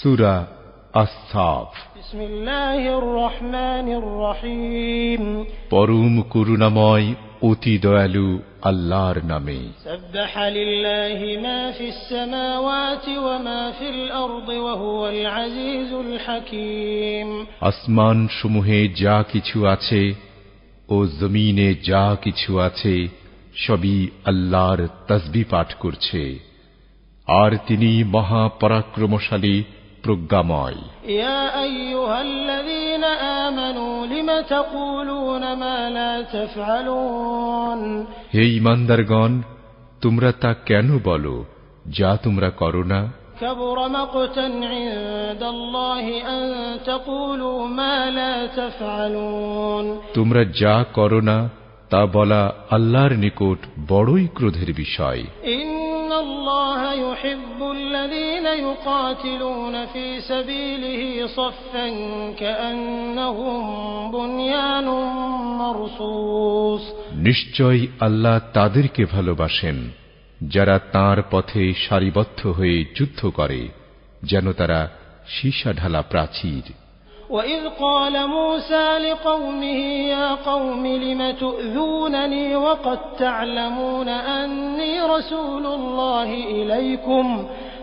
সূরা আস-সাফ। বিসমিল্লাহির রহমানির রহিম। পরম করুণাময় অতি দয়ালু আল্লাহর নামে। সাব্বাহা লিল্লাহি মা ফিস সামাওয়াতি ওয়া মা ফিল আরদি ওয়া হুয়াল আজিজুল হাকীম। আসমান সমূহে যা কিছু আছে ও জমিনে যা কিছু আছে সবই আল্লাহর তাসবিহ পাঠ করছে, আর তিনি মহা পরাক্রমশালী প্রজ্ঞাময়। ইয়া আইয়ুহাল্লাযীনা আমানু লিমা তাকুলুনা মা লা তাফআলুন। হে ঈমানদারগণ, তোমরা তা কেন বলো যা তোমরা করো না? কাবুরা মাকতান ইনদাল্লাহি আন তাকুলু মা লা তাফআলুন। তোমরা যা করো না তা বলা আল্লাহর নিকট বড়ই ক্রোধের বিষয়। ইন্নাল্লাহা ইউহিব্বুল্লাযীনা ইউকাতিলুনা ফী সাবিলিহি সাফফান কাআন্নাহুম বুনয়ানুম মারসুস। নিশ্চয় আল্লাহ তাদেরকে ভালোবাসেন যারা তাঁর পথে সারিবদ্ধ হয়ে যুদ্ধ করে, যেন তারা সীসা ঢালা প্রাচীর। وَإِذْ قَالَ مُوسَى لِقَوْمِهِ يَا قَوْمِ لِمَ تُؤْذُونَنِي وَقَدْ تَعْلَمُونَ أَنِّي رَسُولُ اللَّهِ إِلَيْكُمْ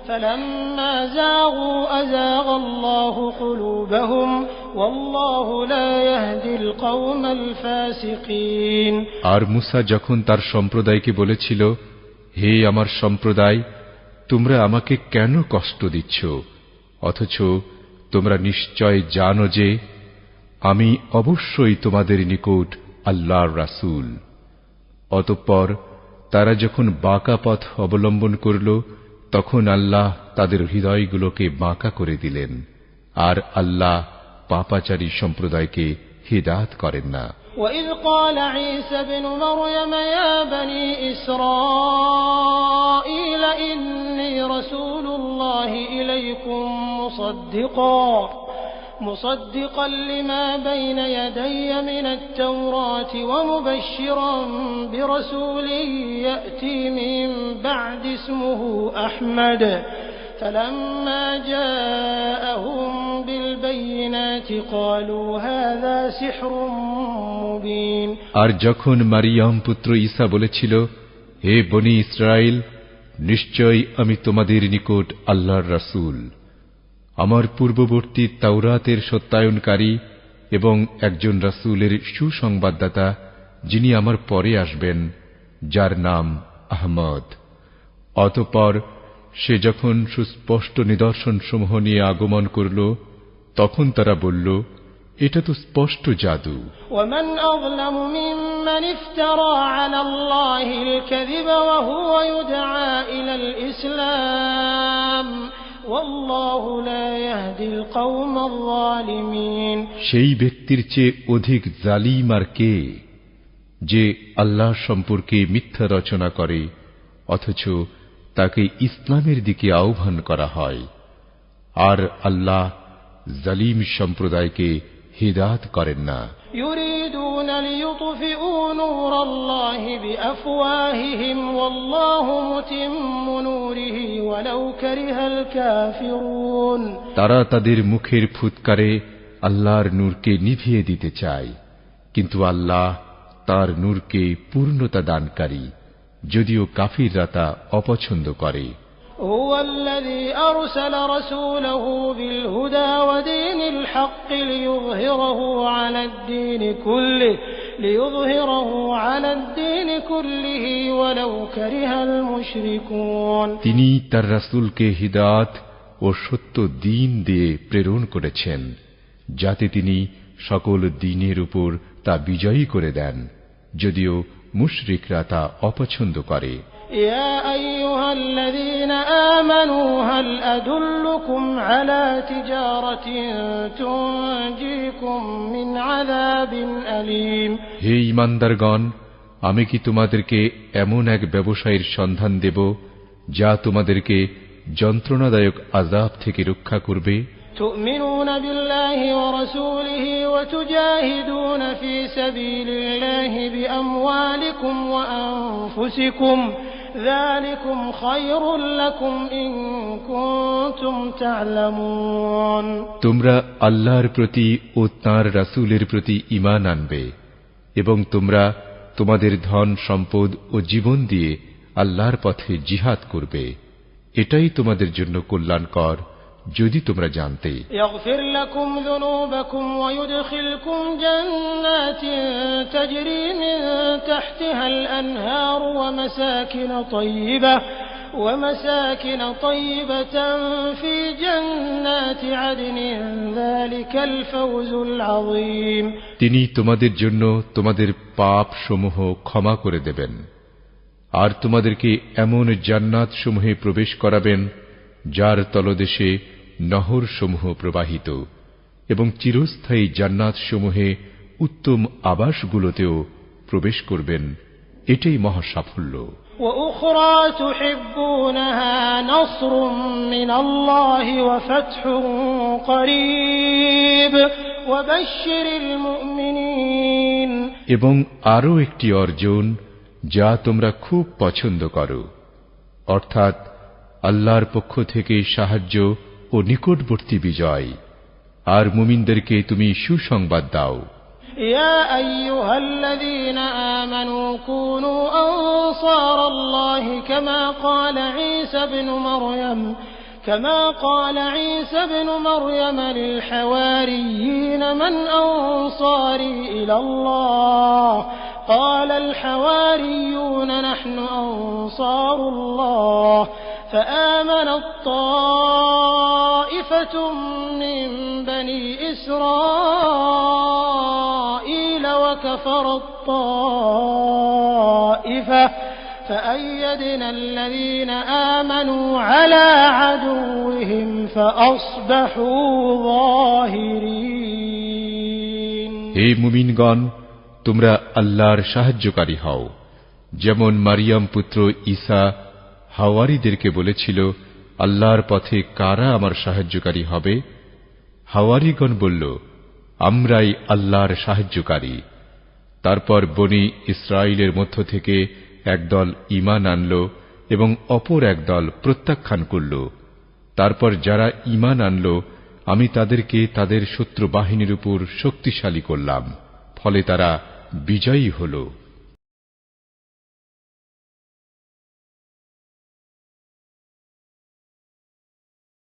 فَلَمَّا زَاغُوا أَزَاغَ اللَّهُ قُلُوبَهُمْ وَاللَّهُ لَا يَهْدِي الْقَوْمَ الْفَاسِقِينَ। আর মুসা যখন তার সম্প্রদায়কে বলেছিল, হে আমার সম্প্রদায়, তোমরা আমাকে কেন কষ্ট দিচ্ছ, অথচ তোমরা নিশ্চয় জানো যে আমি অবশ্যই তোমাদের নিকট আল্লাহর রাসূল। অতঃপর তারা যখন বাঁকা পথ অবলম্বন করল, তখন আল্লাহ তাদের হৃদয়গুলোকে বাঁকা করে দিলেন, আর আল্লাহ পাপাচারী সম্প্রদায়কে হিদায়াত করেন না। وَإِذْ قَالَ عِيسَى ابْنُ مَرْيَمَ يَا بَنِي إِسْرَائِيلَ إِنِّي رَسُولُ اللَّهِ إِلَيْكُمْ مُصَدِّقًا لِمَا بَيْنَ يَدَيَّ مِنَ التَّوْرَاةِ وَمُبَشِّرًا بِرَسُولٍ يَأْتِي مِن بَعْدِي اسْمُهُ أَحْمَدُ فَلَمَّا جَاءَهُم بِالْبَيِّنَاتِ قَالُوا هَذَا سِحْرٌ مُبِينٌ। আর যখন মারিয়াম পুত্র ঈসা বলেছিল, হে বনি ইসরাইল, নিশ্চয় আমি তোমাদের নিকট আল্লাহর রাসূল, আমার পূর্ববর্তী তাওরাতের সত্যায়নকারী এবং একজন রাসূলের সুসংবাদদাতা, যিনি আমার পরে আসবেন, যার নাম আহমদ। অতঃপর সে যখন সুস্পষ্ট নিদর্শনসমূহ নিয়ে আগমন করল, তখন তারা বলল, এটা তো স্পষ্ট জাদু। ومن أظلم ممن افترى على الله الكذب وهو يدعى إلى الإسلام والله لا يهدي القوم الظالمين। সেই ব্যক্তির চেয়ে অধিক জালিম আর কে, যে আল্লাহ সম্পর্কে মিথ্যা রচনা করে অথচ তাকে ইসলামের দিকে আহ্বান করা হয়, আর আল্লাহ জালিম সম্প্রদায়কে হিদায়াত করেন না। يريدون ليطفئوا نور الله بأفواههم والله متم نوره ولو كره الكافرون। তারা তাদের মুখের ফুৎকারে আল্লাহর নূরকে নিভিয়ে দিতে চায়, কিন্তু আল্লাহ তার নূরকে পূর্ণতা দানকারী, যদিও কাফিররা তা অপছন্দ করে। هو الذي أرسل رسوله بالهدى ودين الحق ليظهره على الدين كله ولو كره المشركون। তিনি তার রাসূলকে হিদায়াত ও সত্য দ্বীন দিয়ে প্রেরণ করেছেন, যাতে তিনি সকল দ্বীনের উপর তা বিজয়ী করে দেন, যদিও মুশরিকরা তা অপছন্দ করে। يا أيها الذين آمنوا هل أدلكم على تجارة تنجيكم من عذاب أليم। হে ঈমানদারগণ, আমি কি তোমাদেরকে এমন এক ব্যবসায়ের সন্ধান দেব যা তোমাদেরকে যন্ত্রণাদায়ক আযাব থেকে রক্ষা করবে? تؤمنون بالله ورسوله وتجاهدون في سبيل الله بأموالكم وأنفسكم ذلكم خير لكم إن كنتم تعلمون তোমরা আল্লাহর প্রতি ও তাঁর রাসূলের প্রতি ঈমান আনবে এবং তোমরা তোমাদের ধন সম্পদ ও জীবন দিয়ে আল্লাহর পথে জিহাদ করবে, এটাই তোমাদের জন্য কল্যাণকর যদি তোমরা জানতে। يغفر لكم ذنوبكم ويدخلكم جنات تجري من تحتها الأنهار ومساكن طيبة في جنات عدن ذلك الفوز العظيم তিনি তোমাদের জন্য তোমাদের পাপ সমূহ ক্ষমা করে দেবেন আর তোমাদেরকে এমন জান্নাত সমূহে প্রবেশ করাবেন যার তলদেশে নহর সমূহ প্রবাহিত, এবং চিরস্থায়ী জান্নাত সমূহে উত্তম আবাসগুলোতেও প্রবেশ করবেন, এটাই মহা সাফল্য। وأخرى تحبونها نصر من الله وفتح قريب وبشر المؤمنين এবং আরো একটি অর্জন যা তোমরা খুব পছন্দ করো, অর্থাৎ আল্লাহর পক্ষ থেকে সাহায্য ও নিকটবর্তী বিজয়, আর মুমিনদেরকে তুমি সুসংবাদ দাও। يا أيها الذين آمنوا كونوا أنصار الله كما قال عيسى ابن مريم للحواريين من أنصاري إلى الله قال الحواريون نحن أنصار الله فآمنت طائفة من بني إسرائيل وكفرت طائفة فأيدنا الذين آمنوا على عدوهم فأصبحوا ظاهرين হে মুমিনগণ, তোমরা আল্লাহর সাহায্যকারী হও, যেমন মারিয়াম পুত্র ঈসা হাওয়ারীদেরকে বলেছিল, আল্লাহর পথে কারা আমার সাহায্যকারী হবে? হাওয়ারীগণ বলল, আমরাই আল্লাহর সাহায্যকারী। তারপর বনি ইসরাইলের মধ্য থেকে একদল ঈমান আনল এবং অপর একদল প্রত্যাখ্যান করল। তারপর যারা ঈমান আনল আমি তাদেরকে তাদের শত্রু বাহিনীর উপর শক্তিশালী করলাম, ফলে তারা বিজয়ী হল।